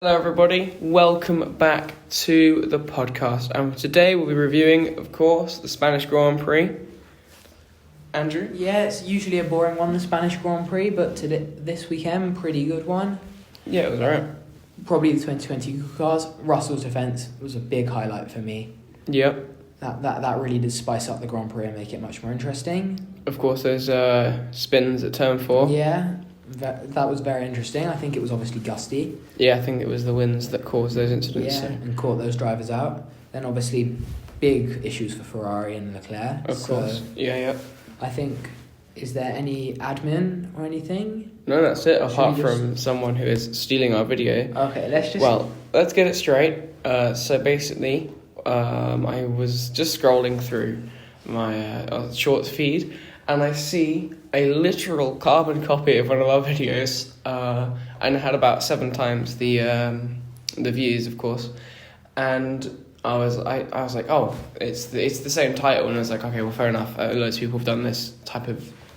Hello everybody, welcome back to the podcast, and today we'll be reviewing, of course, the Spanish Grand Prix. Andrew? Yeah, it's usually a boring one, the Spanish Grand Prix, but this weekend, pretty good one. Yeah, it was alright. Probably the 2020 cars. Russell's defence was a big highlight for me. Yep. That really did spice up the Grand Prix and make it much more interesting. Of course, there's spins at turn 4. Yeah, that was very interesting. I think it was obviously gusty. Yeah, I think it was the winds that caused those incidents. Yeah, and caught those drivers out. Then obviously big issues for Ferrari and Leclerc. Of course, yeah. I think, is there any admin or anything? No, that's it, apart from someone who is stealing our video. Okay, let's get it straight. So basically, I was just scrolling through my shorts feed, and I see a literal carbon copy of one of our videos, and it had about 7 times the views, of course. And I was like, oh, it's the same title, and I was like, okay, well, fair enough. Loads of people have done this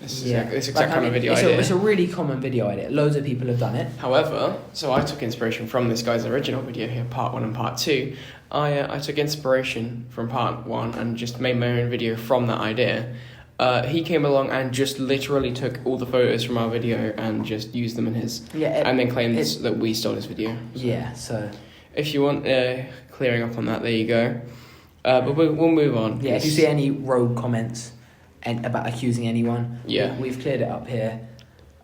exact kind of video idea. It's a really common video idea. Loads of people have done it. However, so I took inspiration from this guy's original video here, part 1 and part 2. I took inspiration from part 1 and just made my own video from that idea. He came along and just literally took all the photos from our video and just used them in his. And then claimed that we stole his video. So if you want clearing up on that, there you go. But we'll move on. Yeah, if you see any rogue comments about accusing anyone, we've cleared it up here.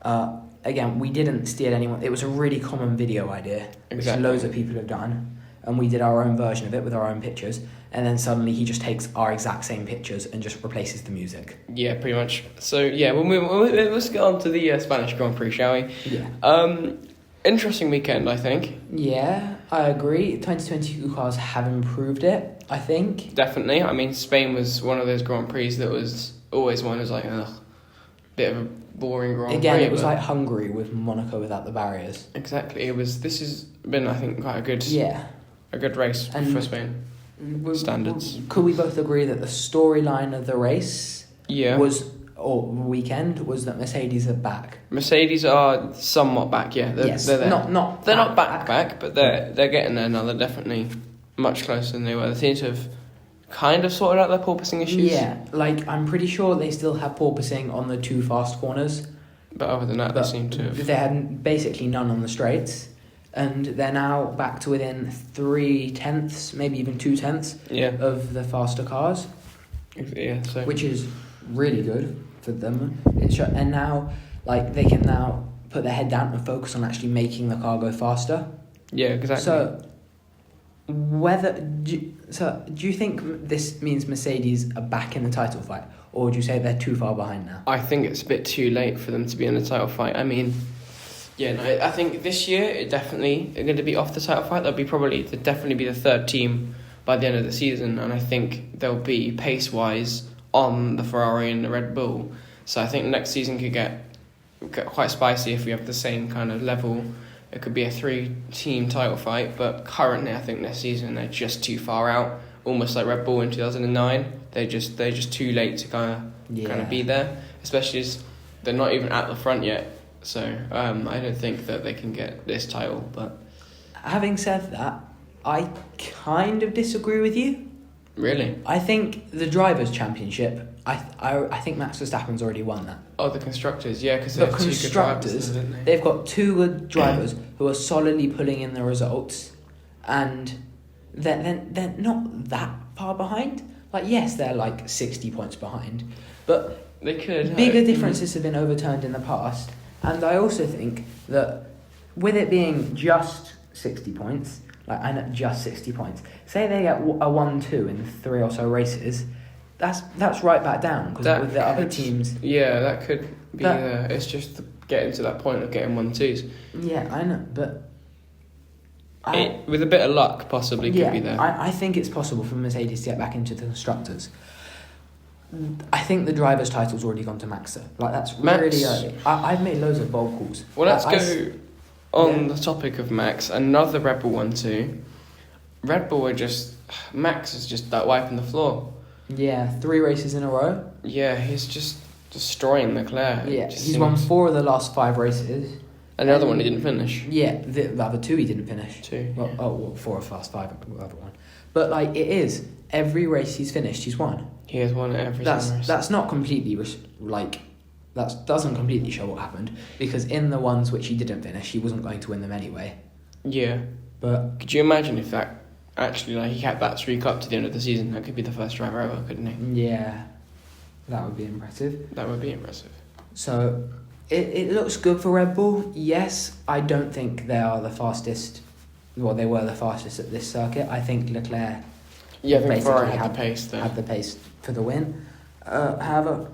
Again, we didn't steal anyone. It was a really common video idea, which loads of people have done. And we did our own version of it with our own pictures, and then suddenly he just takes our exact same pictures and just replaces the music. Yeah, pretty much. So yeah, let's get on to the Spanish Grand Prix, shall we? Yeah. Interesting weekend, I think. Yeah, I agree. 2022 cars have improved it, I think. Definitely. I mean, Spain was one of those Grand Prix that was always one was like, bit of a boring Grand Prix. Again, it was like Hungary with Monaco without the barriers. Exactly. This has been, I think, quite a good race for Spain. Standards. Could we both agree that the storyline of the race weekend was that Mercedes are back? Mercedes are somewhat back, yeah. They're there. They're not back, but they're getting there now. They're definitely much closer than they were. They seem to have kind of sorted out their porpoising issues. Yeah, like I'm pretty sure they still have porpoising on the 2 fast corners. But other than that, they seem to have... They had basically none on the straights. And they're now back to within 3/10, maybe even 2/10 of the faster cars. Yeah, so which is really good for them. And now, like, they can now put their head down and focus on actually making the car go faster. Yeah, exactly. So, do you think this means Mercedes are back in the title fight, or would you say they're too far behind now? I think it's a bit too late for them to be in the title fight. I mean, I think this year it definitely are going to be off the title fight. They'll definitely be the 3rd team by the end of the season, and I think they'll be pace-wise on the Ferrari and the Red Bull. So I think next season could get quite spicy if we have the same kind of level. It could be a 3-team title fight, but currently I think this season they're just too far out, almost like Red Bull in 2009. They're just too late to kind of be there, especially as they're not even at the front yet. So I don't think that they can get this title. But having said that, I kind of disagree with you. Really? I think the Drivers' Championship, I think Max Verstappen's already won that. Oh, the Constructors, yeah, because they've 2 good drivers, haven't they? They've got 2 good drivers who are solidly pulling in the results, and they're not that far behind. Like, yes, they're like 60 points behind, but they could. Bigger differences have been overturned in the past. And I also think that with it being just 60 points, say they get a 1-2 in 3 or so races, that's right back down, because with the other teams... Yeah, that could be it's just getting to that point of getting 1-2s. Yeah, I know, but... with a bit of luck, possibly could be there. I think it's possible for Mercedes to get back into the Constructors. I think the driver's title's already gone to Max. Like, that's really early. I've made loads of bold calls. Well, let's go on the topic of Max. Another Red Bull 1-2. Red Bull Max is just wiping the floor. Yeah, 3 races in a row. Yeah, he's just destroying Leclerc. Yeah, he's won 4 of the last 5 races. And the other one he didn't finish. Yeah, the other two he didn't finish. Two. Well, yeah. 4 of fast 5, the other one. But like it is every race he's finished, he's won. He has won every race. That's not completely that doesn't completely show what happened, because in the ones which he didn't finish, he wasn't going to win them anyway. Yeah. But could you imagine if that actually he kept that streak up to the end of the season? That could be the first driver ever, couldn't he? Yeah, that would be impressive. That would be impressive. So it looks good for Red Bull. Yes, I don't think they are the fastest. Well, they were the fastest at this circuit. I think Leclerc. Yeah, I think Ferrari had the pace there. Had the pace for the win. However,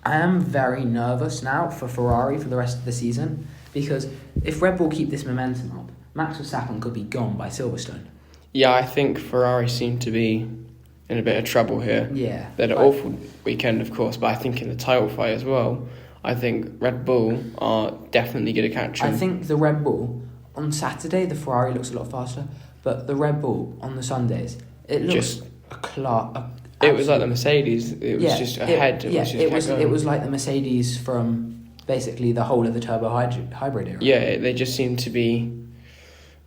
I am very nervous now for Ferrari for the rest of the season, because if Red Bull keep this momentum up, Max Verstappen could be gone by Silverstone. Yeah, I think Ferrari seem to be in a bit of trouble here. Yeah. They had an awful weekend, of course, but I think in the title fight as well, I think Red Bull are definitely going to catch them. I think the Red Bull, on Saturday, the Ferrari looks a lot faster, but the Red Bull on the Sundays, it looks just it was like the Mercedes. It was just ahead. It was like the Mercedes from basically the whole of the turbo hybrid era. Yeah, they just seem to be.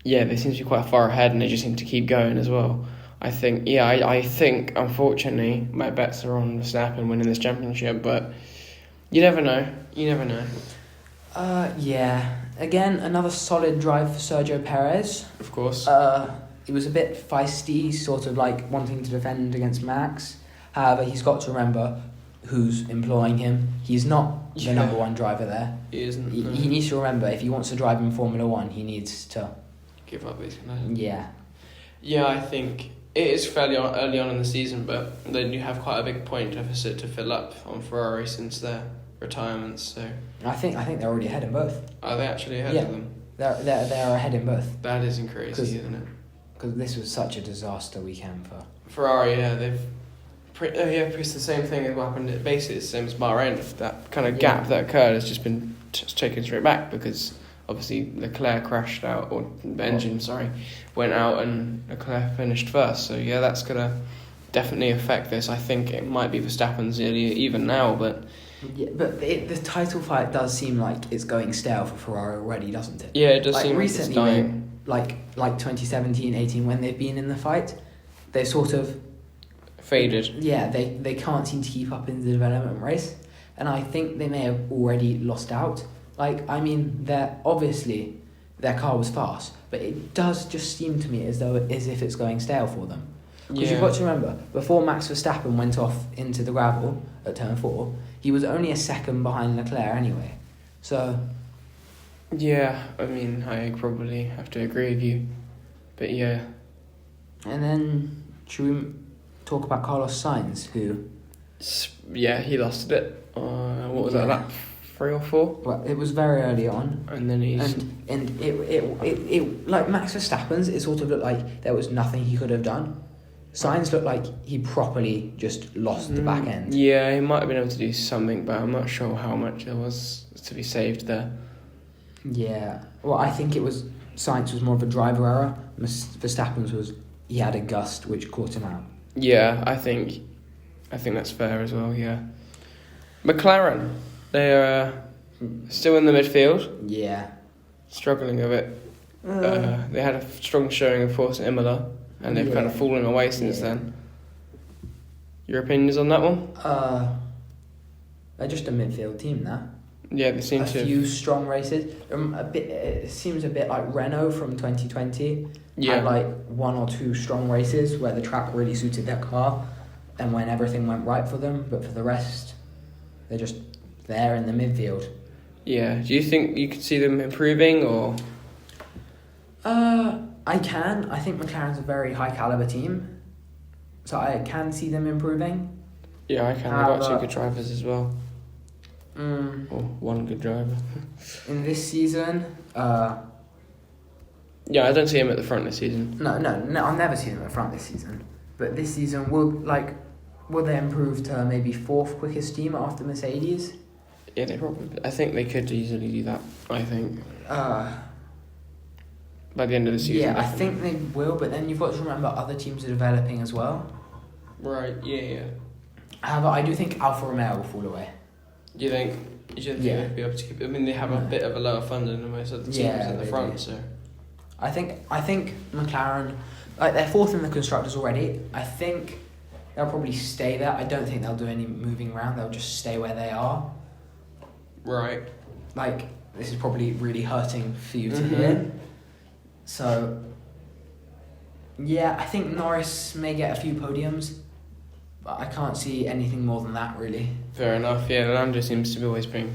Yeah, they seem to be quite far ahead, and they just seem to keep going as well. I think. Yeah, I think unfortunately my bets are on Verstappen winning this championship, but you never know. Yeah. Again, another solid drive for Sergio Perez. Of course. He was a bit feisty, sort of like wanting to defend against Max. However, he's got to remember who's employing him. He's not the number one driver there. He isn't. He needs to remember, if he wants to drive in Formula 1, he needs to give up his Yeah. Yeah, I think it is fairly early on in the season, but they do have quite a big point deficit to fill up on Ferrari since their retirements. So I think they're already ahead in both. Are they actually ahead of them? They're ahead in both. That isn't crazy, isn't it? Because this was such a disaster weekend for Ferrari. Yeah, they've it's the same thing as what happened at basically the same as Bahrain. That kind of gap that occurred has just been taken straight back, because obviously Leclerc crashed out, or the engine went out, and Leclerc finished first. So yeah, that's gonna definitely affect this. I think it might be Verstappen's even now, but. Yeah, but the title fight does seem like it's going stale for Ferrari already, doesn't it? Yeah, it does like seem recently like it's dying. Like 2017, 18, when they've been in the fight, they sort of faded. Yeah, they can't seem to keep up in the development race, and I think they may have already lost out. Like, I mean, obviously their car was fast, but it does just seem to me as if it's going stale for them. Because you've got to remember, before Max Verstappen went off into the gravel at turn 4, he was only a second behind Leclerc anyway. So. Yeah, I mean, I probably have to agree with you. But yeah. And then, should we talk about Carlos Sainz, who. Yeah, he lost it. What was that, lap 3 or 4? Well, it was very early on. And then he's. And it like Max Verstappen's, it sort of looked like there was nothing he could have done. Sainz looked like he properly just lost the back end. Yeah, he might have been able to do something, but I'm not sure how much there was to be saved there. Yeah, well, I think Sainz was more of a driver error. Verstappen's was, he had a gust which caught him out. Yeah, I think that's fair as well, yeah. McLaren, they are still in the midfield. Yeah. Struggling a bit. They had a strong showing of force at Imola, and they've kind of fallen away since then. Your opinions on that one? They're just a midfield team now. Yeah, they seem to. A few strong races. It seems a bit like Renault from 2020. Yeah. Had like 1 or 2 strong races where the track really suited their car, and when everything went right for them. But for the rest, they're just there in the midfield. Yeah. Do you think you could see them improving, or? I can. I think McLaren's a very high caliber team, so I can see them improving. Yeah, I can. They've got 2 good drivers as well. Or 1 good driver. In this season, yeah, I don't see him at the front this season. No, I'll never see him at the front this season. But this season, will they improve to maybe 4th quickest team after Mercedes? Yeah, they probably. I think they could easily do that. I think. By the end of the season. Yeah, definitely. I think they will, but then you've got to remember other teams are developing as well. Right. Yeah. However, I do think Alfa Romeo will fall away. Do you think? You shouldn't think they'd be able to keep. I mean, they have a bit of a lower funding than most of the teams at the front, so. I think McLaren, like, they're fourth in the constructors already. I think they'll probably stay there. I don't think they'll do any moving around. They'll just stay where they are. Right. Like, this is probably really hurting for you to hear. So, yeah, I think Norris may get a few podiums, but I can't see anything more than that, really. Fair enough, yeah. Andrew seems to be always bring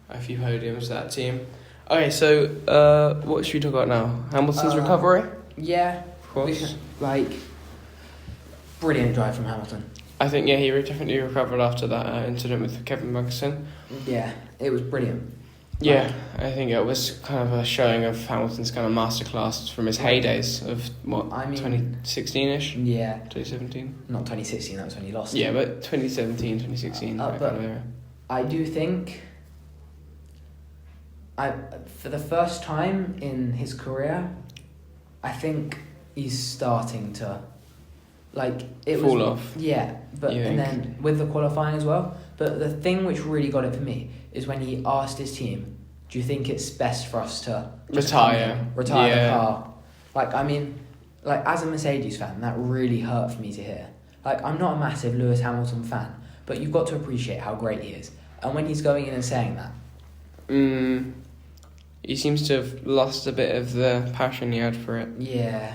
a few podiums to that team. Okay, so what should we talk about now? Hamilton's recovery? Yeah. Of course. Brilliant drive from Hamilton. I think, he definitely recovered after that incident with Kevin Magnussen. Yeah, it was brilliant. Yeah, I think it was kind of a showing of Hamilton's kind of masterclass from his heydays of, 2016-ish? Yeah. 2017? Not 2016, that was when he lost. Yeah, but 2017, 2016. But kind of era. I do think... for the first time in his career, I think he's starting to, fall off. Yeah, and then with the qualifying as well. But the thing which really got it for me is when he asked his team, "Do you think it's best for us to retire the car?" As a Mercedes fan, that really hurt for me to hear. I'm not a massive Lewis Hamilton fan, but you've got to appreciate how great he is. And when he's going in and saying that, he seems to have lost a bit of the passion he had for it. Yeah.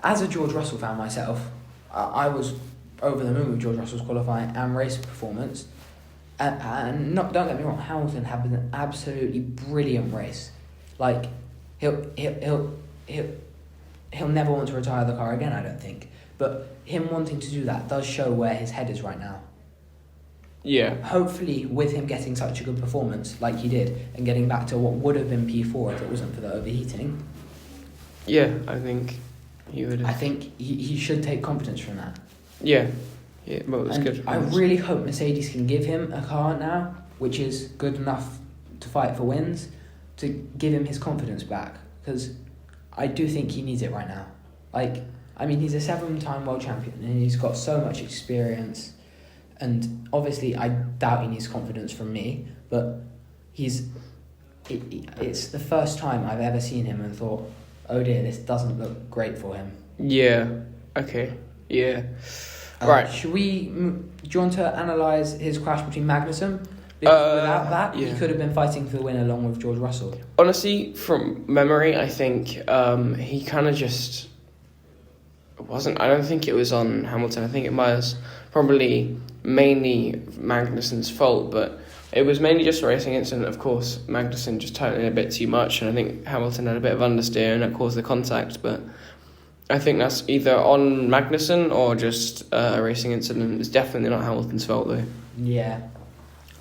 As a George Russell fan myself, I was over the moon with George Russell's qualifying and race performance. And don't get me wrong, Hamilton had an absolutely brilliant race. He'll never want to retire the car again, I don't think. But him wanting to do that does show where his head is right now. Yeah. Hopefully, with him getting such a good performance like he did and getting back to what would have been P4 if it wasn't for the overheating. Yeah, I think he would have. I think he should take confidence from that. Yeah. Yeah, well, it was good. I really hope Mercedes can give him a car now, which is good enough to fight for wins, to give him his confidence back. Because I do think he needs it right now. He's a 7-time world champion and he's got so much experience. And obviously, I doubt he needs confidence from me, but it's the first time I've ever seen him and thought, oh dear, this doesn't look great for him. Yeah. Okay. Yeah. Right. Do you want to analyse his crash between Magnussen? Because without that, he could have been fighting for the win along with George Russell. Honestly, from memory, I think he kind of just wasn't. I don't think it was on Hamilton. I think it was probably mainly Magnussen's fault, but it was mainly just a racing incident. Of course, Magnussen just tightening a bit too much, and I think Hamilton had a bit of understeer and that caused the contact, but I think that's either on Magnussen or just a racing incident. It's definitely not Hamilton's fault, though. Yeah.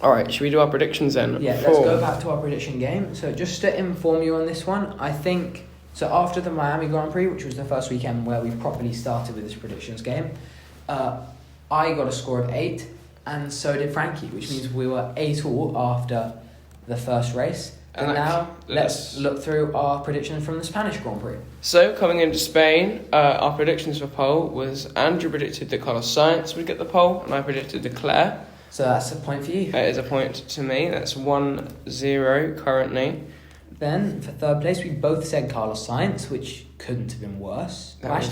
Alright, should we do our predictions then? Yeah, let's go back to our prediction game. So just to inform you on this one, I think... So after the Miami Grand Prix, which was the first weekend where we properly started with this predictions game, I got a score of 8, and so did Frankie, which means we were 8-all after the first race. And now, let's look through our predictions from the Spanish Grand Prix. So, coming into Spain, our predictions for pole was Andrew predicted that Carlos Sainz would get the pole, and I predicted Leclerc. So that's a point for you. That is a point to me. That's 1-0 currently. Then, for third place, we both said Carlos Sainz, which couldn't have been worse. Carlos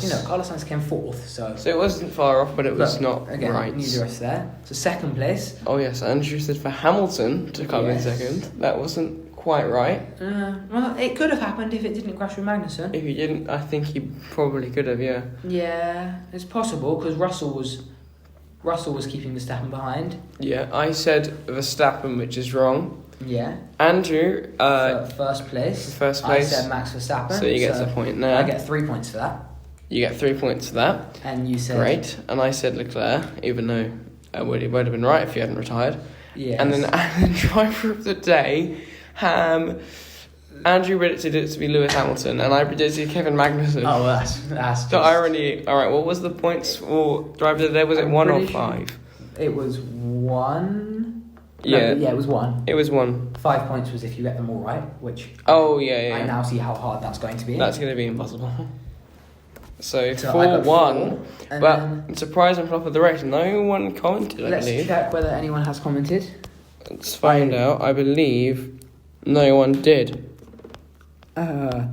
Sainz came 4th, so... So it wasn't far off, but it was not again, right. Neither of us there. So second place... Oh yes, Andrew said for Hamilton to come in second. That wasn't quite right. Well, it could have happened if it didn't crash with Magnussen. If he didn't, I think he probably could have, yeah. Yeah, it's possible, because Russell was keeping Verstappen behind. Yeah, I said Verstappen, which is wrong. Yeah. Andrew... first place. I said Max Verstappen. So you get a point there. I get 3 points for that. You get 3 points for that. And you said... Great. And I said Leclerc, even though it would have been right if he hadn't retired. Yes. And then driver of the day, Andrew predicted it to be Lewis Hamilton, and I predicted Kevin Magnussen. Oh, that's the irony. All right, what was the points for driver of the day? Was it 1 or 5? It was 1. Yeah. No, it was 1. It was 1. 5 points was if you get them all right, which... Oh, yeah. I now see how hard that's going to be. That's going to be impossible. So 4-1, but surprise and flop of the race. No one commented, I believe. Let's check whether anyone has commented. Let's find out. I believe no one did. No,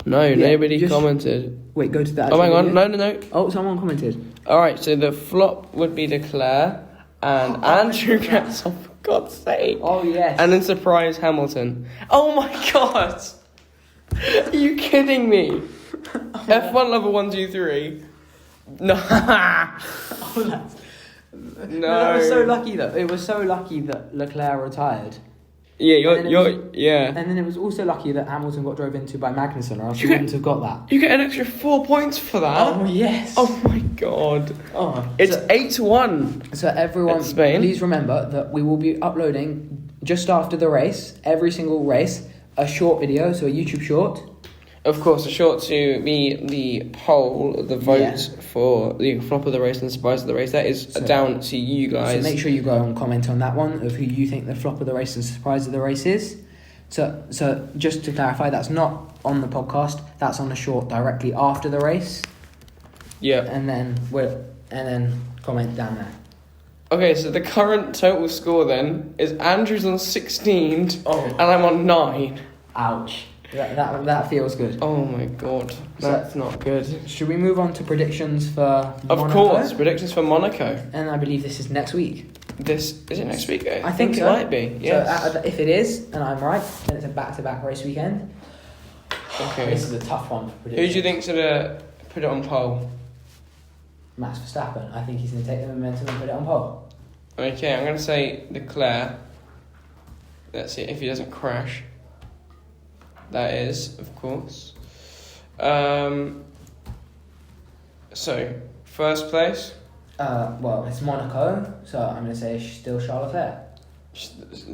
nobody commented. Wait, go to that. Oh, hang on. No. Oh, someone commented. Alright, so the flop would be Leclerc, and Andrew gets off, for God's sake. Oh, yes. And then surprise Hamilton. Oh my god! Are you kidding me? F1 level 1, 2, 3. No. No. That was so lucky though. It was so lucky that Leclerc retired. Yeah, yeah. And then it was also lucky that Hamilton got drove into by Magnussen, or else he wouldn't have got that. You get an extra 4 points for that. Oh yes. Oh my god. It's 8-1. So everyone, please remember that we will be uploading just after the race, every single race, a short video, so a YouTube short. Of course, a short to be the poll, the vote for the flop of the race and the surprise of the race. That is down to you guys. So make sure you go and comment on that one of who you think the flop of the race and surprise of the race is. So just to clarify, that's not on the podcast. That's on the short directly after the race. Yeah. And then comment down there. Okay, so the current total score then is Andrew's on 16 and I'm on 9. Ouch. That feels good. Oh my god, that's not good. Should we move on to predictions for Monaco? Of course, predictions for Monaco. And I believe this is next week. Is it next week? I think it so. Might be, yes. So if it is, and I'm right, then it's a back-to-back race weekend. Okay. This is a tough one for Who predictions. do you think's going to put it on pole? Max Verstappen. I think he's going to take the momentum and put it on pole. Okay, I'm going to say Leclerc. Let's see if he doesn't crash. That is, of course. So, first place? Well, it's Monaco, so I'm going to say still Charles Leclerc.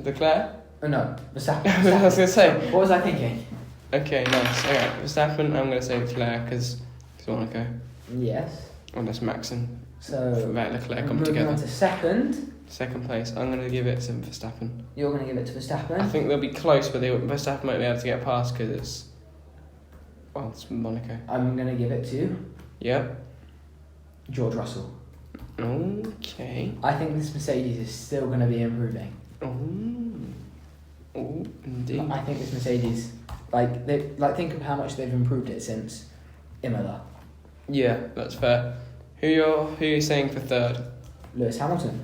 Leclerc? Oh, no, Verstappen. I was going to say. What was I thinking? Okay, nice. Alright, Verstappen, I'm going to say Leclerc because it's Monaco. Yes. Unless Maxon. So, Leclerc come moving together. on to second. Second place, I'm going to give it to Verstappen. You're going to give it to Verstappen? I think they'll be close, but Verstappen might be able to get past because it's Monaco. I'm going to give it to George Russell. Okay. I think this Mercedes is still going to be improving. Oh, indeed. I think this Mercedes, think of how much they've improved it since Imola. Yeah, that's fair. Who you saying for third? Lewis Hamilton.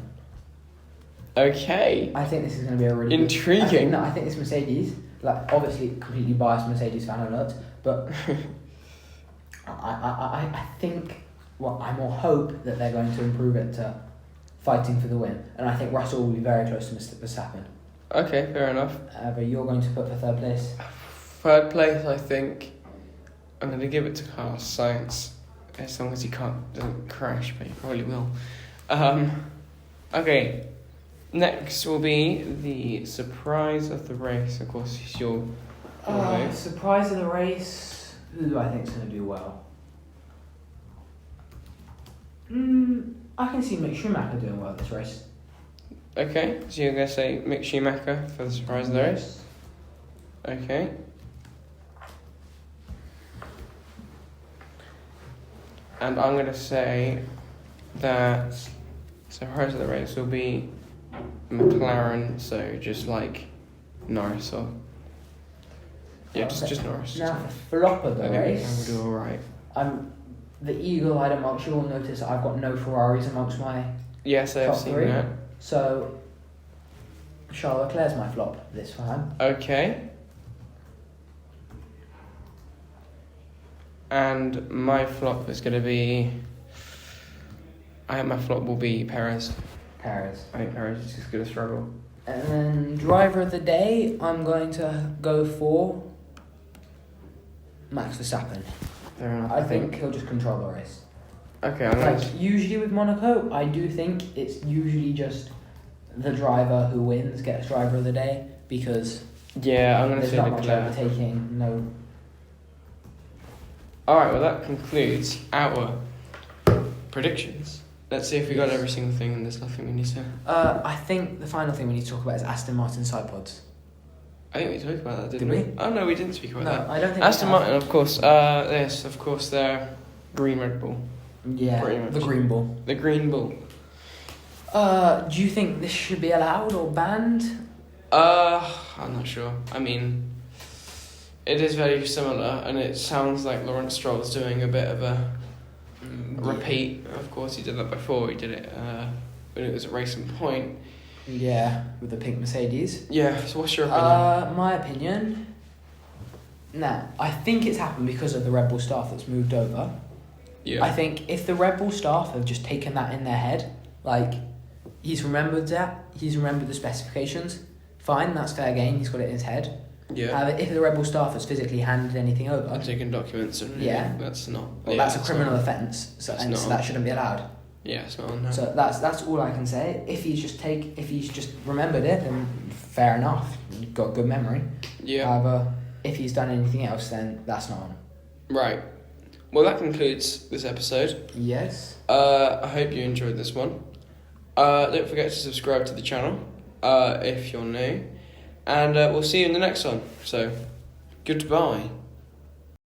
Okay. I think this is going to be a really intriguing. I think this Mercedes, obviously completely biased Mercedes fan alert, but I think, I more hope that they're going to improve it to fighting for the win, and I think Russell will be very close to Mr. Verstappen. Okay, fair enough. But you're going to put for third place? Third place, I think I'm going to give it to Carlos Sainz, as long as he doesn't crash, but he probably will. Okay. Next will be the surprise of the race. Of course, it's your vote. Surprise of the race. Who do I think is going to do well? I can see Mick Schumacher doing well this race. Okay, so you're going to say Mick Schumacher for the surprise of the race? Okay. And I'm going to say that surprise of the race will be McLaren, so just like Norris or just Norris. Now for flop of the race, I will do alright. The eagle-eyed amongst you will notice that I've got no Ferraris amongst my yes, I've seen three. that. So Charles Leclerc's my flop this time. Okay. And my flop is going to be. I think my flop will be Perez. I think Perez is just going to struggle. And then driver of the day, I'm going to go for Max Verstappen. Fair enough. I think he'll just control the race. Okay, usually with Monaco, I do think it's usually just the driver who wins gets driver of the day because I'm going to say there's not much Leclerc. overtaking. No. All right, well that concludes our predictions. Let's see if we got every single thing and there's nothing we need to... I think the final thing we need to talk about is Aston Martin side pods. I think we talked about that, didn't we? Oh, no, we didn't speak about that. No, I don't think Aston Martin, of course. Yes, of course, they're green Red Bull. Yeah, Pretty much. the green ball. The green bull. Do you think this should be allowed or banned? I'm not sure. I mean, it is very similar, and it sounds like Lawrence Stroll's doing a bit of a repeat. Of course, he did that before. He did it when it was at Racing Point. Yeah, with the pink Mercedes. Yeah. So, what's your opinion? My opinion. Now, I think it's happened because of the Red Bull staff that's moved over. Yeah. I think if the Red Bull staff have just taken that in their head, like, he's remembered that, he's remembered the specifications, fine, that's fair game, he's got it in his head. Yeah. If the Red Bull staff has physically handed anything over... I'm taking documents and that's not... Well, that's a criminal offence, so that shouldn't be allowed. Yeah, it's not on that. So that's all I can say. If he's just remembered it, then fair enough. You've got good memory. Yeah. However, if he's done anything else, then that's not on. Right. Well, that concludes this episode. Yes. I hope you enjoyed this one. Don't forget to subscribe to the channel if you're new. And we'll see you in the next one. So, goodbye.